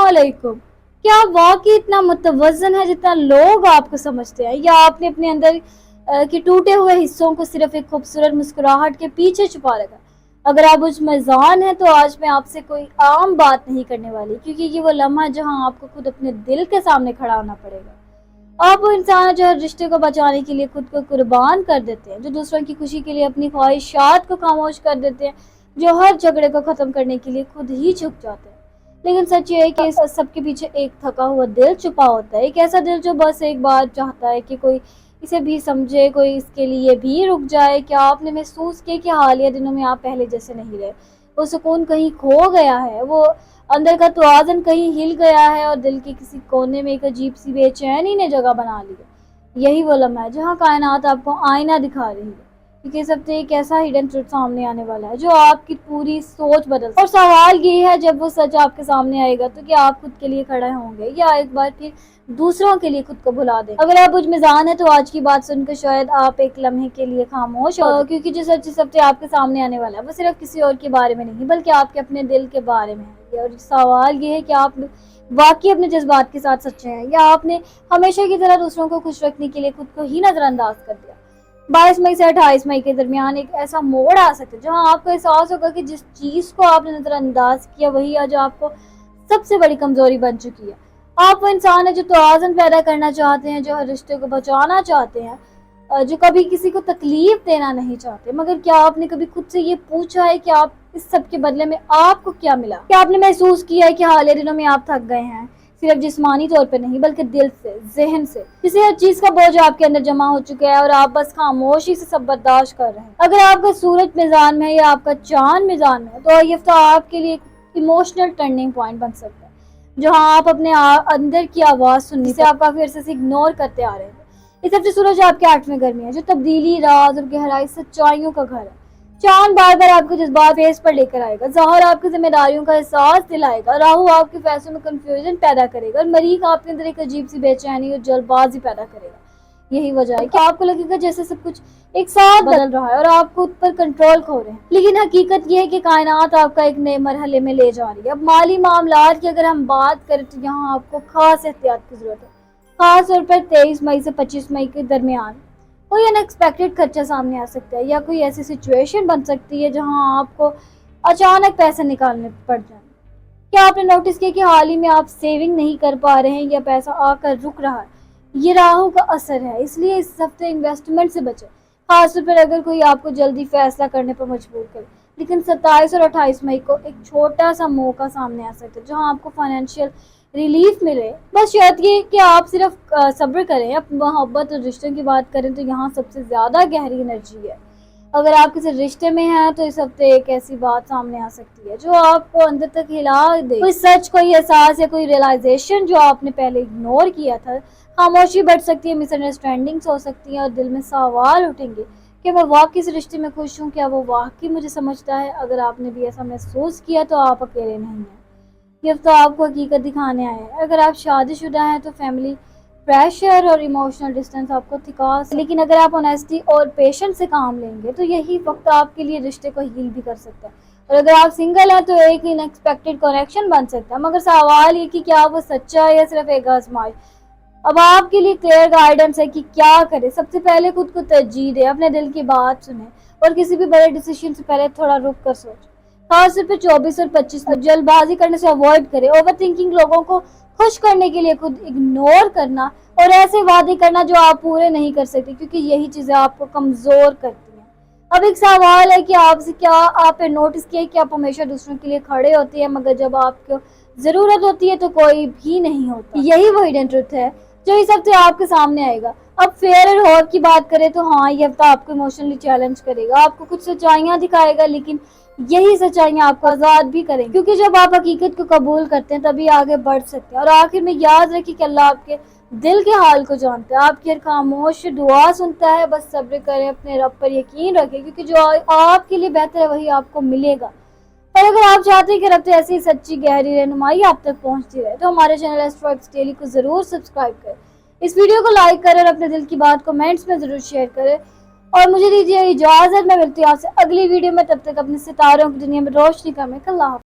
علیکم. کیا آپ واقعی اتنا متوازن ہے جتنا لوگ آپ کو سمجھتے ہیں، یا آپ نے اپنے اندر کے ٹوٹے ہوئے حصوں کو صرف ایک خوبصورت مسکراہٹ کے پیچھے چھپا رکھا؟ اگر آپ مجھ میزان ہیں تو آج میں آپ سے کوئی عام بات نہیں کرنے والی، کیونکہ یہ وہ لمحہ ہے جہاں آپ کو خود اپنے دل کے سامنے کھڑا ہونا پڑے گا. آپ وہ انسان ہیں جو ہر رشتے کو بچانے کے لیے خود کو قربان کر دیتے ہیں، جو دوسروں کی خوشی کے لیے اپنی خواہشات کو خاموش کر دیتے ہیں، جو ہر جھگڑے کو ختم کرنے کے لیے خود ہی جھک جاتے ہیں. لیکن سچ یہ ہے کہ اس سب کے پیچھے ایک تھکا ہوا دل چھپا ہوتا ہے، ایک ایسا دل جو بس ایک بار چاہتا ہے کہ کوئی اسے بھی سمجھے، کوئی اس کے لیے بھی رک جائے. کیا آپ نے محسوس کیا کہ حالیہ دنوں میں آپ پہلے جیسے نہیں رہے؟ وہ سکون کہیں کھو گیا ہے، وہ اندر کا توازن کہیں ہل گیا ہے، اور دل کے کسی کونے میں ایک عجیب سی بے چینی نے جگہ بنا لی ہے. یہی وہ لمحہ ہے جہاں کائنات آپ کو آئینہ دکھا رہی ہے، کیونکہ اس ہفتے ایک ایسا ہڈن ٹروتھ سامنے آنے والا ہے جو آپ کی پوری سوچ بدل سکتا ہے. اور سوال یہ ہے، جب وہ سچ آپ کے سامنے آئے گا تو کیا آپ خود کے لیے کھڑے ہوں گے، یا ایک بار پھر دوسروں کے لیے خود کو بھلا دیں؟ اگر آپ مجھ میزان ہیں تو آج کی بات سن کر شاید آپ ایک لمحے کے لیے خاموش ہو، کیونکہ جو سچ اس ہفتے آپ کے سامنے آنے والا ہے وہ صرف کسی اور کے بارے میں نہیں بلکہ آپ کے اپنے دل کے بارے میں ہے. اور سوال یہ ہے کہ آپ واقعی اپنے جذبات کے ساتھ سچے ہیں، یا آپ نے ہمیشہ کی طرح دوسروں کو خوش رکھنے کے لیے خود کو ہی نظر انداز کر دیا. 22 مئی سے 28 مئی کے درمیان ایک ایسا موڑ آ سکتا ہے جہاں آپ کو احساس ہوگا کہ جس چیز کو آپ نے نظر انداز کیا وہی آج آپ کو سب سے بڑی کمزوری بن چکی ہے. آپ وہ انسان ہیں جو توازن پیدا کرنا چاہتے ہیں، جو ہر رشتے کو بچانا چاہتے ہیں، جو کبھی کسی کو تکلیف دینا نہیں چاہتے. مگر کیا آپ نے کبھی خود سے یہ پوچھا ہے کہ آپ اس سب کے بدلے میں آپ کو کیا ملا؟ کیا آپ نے محسوس کیا ہے کہ حالیہ دنوں میں آپ تھک گئے ہیں، صرف جسمانی طور پہ نہیں بلکہ دل سے، ذہن سے؟ کسی ہر چیز کا بوجھ آپ کے اندر جمع ہو چکا ہے اور آپ بس خاموشی سے سب برداشت کر رہے ہیں. اگر آپ کا سورج میزان میں ہے یا آپ کا چاند میزان میں ہے تو یہ ہفتہ آپ کے لیے ایک ایموشنل ٹرننگ پوائنٹ بن سکتا ہے، جہاں آپ اپنے اندر کی آواز سننی سے آپ کافی عرصے سے اگنور کرتے آ رہے ہیں. اس ہفتے سورج آپ کے 8ویں گھر میں ہے، جو تبدیلی، راز اور گہرائی سچائیوں کا گھر ہے. چاند بار بار آپ کو جذبات فیس پر لے کر آئے گا، ظاہر آپ کی ذمہ داریوں کا احساس دلائے گا، راہو آپ کے فیصلوں میں کنفیوژن پیدا کرے گا، اور مریخ آپ کے اندر ایک عجیب سی بے چینی اور جلد بازی پیدا کرے گا. یہی وجہ ہے کہ آپ کو لگے گا جیسے سب کچھ ایک ساتھ بدل رہا ہے اور آپ خود پر کنٹرول کھو رہے ہیں. لیکن حقیقت یہ ہے کہ کائنات آپ کا ایک نئے مرحلے میں لے جا رہی ہے. اب مالی معاملات کی اگر ہم بات کریں تو یہاں آپ کو خاص احتیاط کی ضرورت ہے، خاص طور پر 23 مئی سے 25 مئی کے درمیان. کوئی ان ایکسپیکٹڈ خرچہ سامنے آ سکتا ہے، یا کوئی ایسی سچویشن بن سکتی ہے جہاں آپ کو اچانک پیسے نکالنے پڑ جائیں. کیا آپ نے نوٹس کیا کہ حال ہی میں آپ سیونگ نہیں کر پا رہے ہیں، یا پیسہ آ کر رک رہا ہے؟ یہ راہو کا اثر ہے، اس لیے اس ہفتے انویسٹمنٹ سے بچیں، خاص طور پر اگر کوئی آپ کو جلدی فیصلہ کرنے پر مجبور کرے. لیکن 27 اور 28 مئی کو ایک چھوٹا سا موقع سامنے آ سکتا ہے جہاں آپ کو فائنینشیل ریلیف ملے. بس شرط یہ کہ آپ صرف صبر کریں. اب محبت اور رشتوں کی بات کریں تو یہاں سب سے زیادہ گہری انرجی ہے. اگر آپ کسی رشتے میں ہیں تو اس ہفتے ایک ایسی بات سامنے آ سکتی ہے جو آپ کو اندر تک ہلا دے، کوئی سچ، کوئی احساس یا کوئی ریئلائزیشن جو آپ نے پہلے اگنور کیا تھا. خاموشی بڑھ سکتی ہے، مس انڈرسٹینڈنگز ہو سکتی ہیں، اور دل میں سوال اٹھیں گے کہ میں واقعی اس رشتے میں خوش ہوں، کیا وہ واقعی مجھے سمجھتا ہے؟ اگر آپ نے بھی ایسا محسوس کیا تو آپ اکیلے نہیں ہیں. یہ ہفتہ آپ کو حقیقت دکھانے آیا ہے. اگر آپ شادی شدہ ہیں تو فیملی پریشر اور ایموشنل ڈسٹینس آپ کو تھکا، لیکن اگر آپ آنیسٹی اور پیشنس سے کام لیں گے تو یہی وقت آپ کے لیے رشتے کو ہیل بھی کر سکتا ہے. اور اگر آپ سنگل ہیں تو ایک ان ایکسپیکٹڈ کنیکشن بن سکتا ہے. مگر سوال یہ کہ کیا وہ سچا ہے یا صرف ایک آزمائش؟ اب آپ کے لیے کلیئر گائیڈنس ہے کہ کیا کرے. سب سے پہلے خود کو ترجیح دیں، اپنے دل کی بات سنیں، اور کسی بھی بڑے ڈیسیژن سے پہلے تھوڑا رک کر سوچیں. خاص طور پہ 24 اور 25 میں جلد بازی کرنے سے اوائڈ کریں. اوور تھنکنگ، لوگوں کو خوش کرنے کے لیے خود اگنور کرنا، اور ایسے وعدے کرنا جو آپ پورے نہیں کر سکتے، کیونکہ یہی چیزیں آپ کو کمزور کرتی ہیں. اب ایک سوال ہے کہ آپ سے، کیا آپ نے نوٹس کیا کہ آپ ہمیشہ دوسروں کے لیے کھڑے ہوتے ہیں مگر جب آپ کو ضرورت ہوتی ہے تو کوئی بھی نہیں ہوتا؟ یہی وہ ہڈن ٹروتھ ہے جو اس ہفتے آپ کے سامنے آئے گا. اب فیئر اور ہوپ کی بات کریں تو ہاں، یہ ہفتہ آپ کو ایموشنلی چیلنج کرے گا، آپ کو کچھ سچائیاں دکھائے گا، لیکن یہی سچائیاں آپ کو آزاد بھی کریں گی، کیونکہ جب آپ حقیقت کو قبول کرتے ہیں تبھی آگے بڑھ سکتے ہیں. اور آخر میں یاد رکھیں کہ اللہ آپ کے دل کے حال کو جانتا ہے، آپ کی ہر خاموش دعا سنتا ہے. بس صبر کریں، اپنے رب پر یقین رکھیں، کیونکہ جو آپ کے لیے بہتر ہے وہی آپ کو ملے گا. اور اگر آپ چاہتے ہیں کہ رب سے ایسی سچی گہری رہنمائی آپ تک پہنچتی رہے تو ہمارے چینل ایسٹرو ایکس ڈیلی کو ضرور سبسکرائب کریں، اس ویڈیو کو لائک کریں اور اپنے دل کی بات کمنٹس میں ضرور شیئر کریں. اور مجھے دیجیے اجازت، میں ملتی ہوں آپ سے اگلی ویڈیو میں. تب تک اپنے ستاروں کی دنیا میں روشنی کا میں. اللہ حافظ.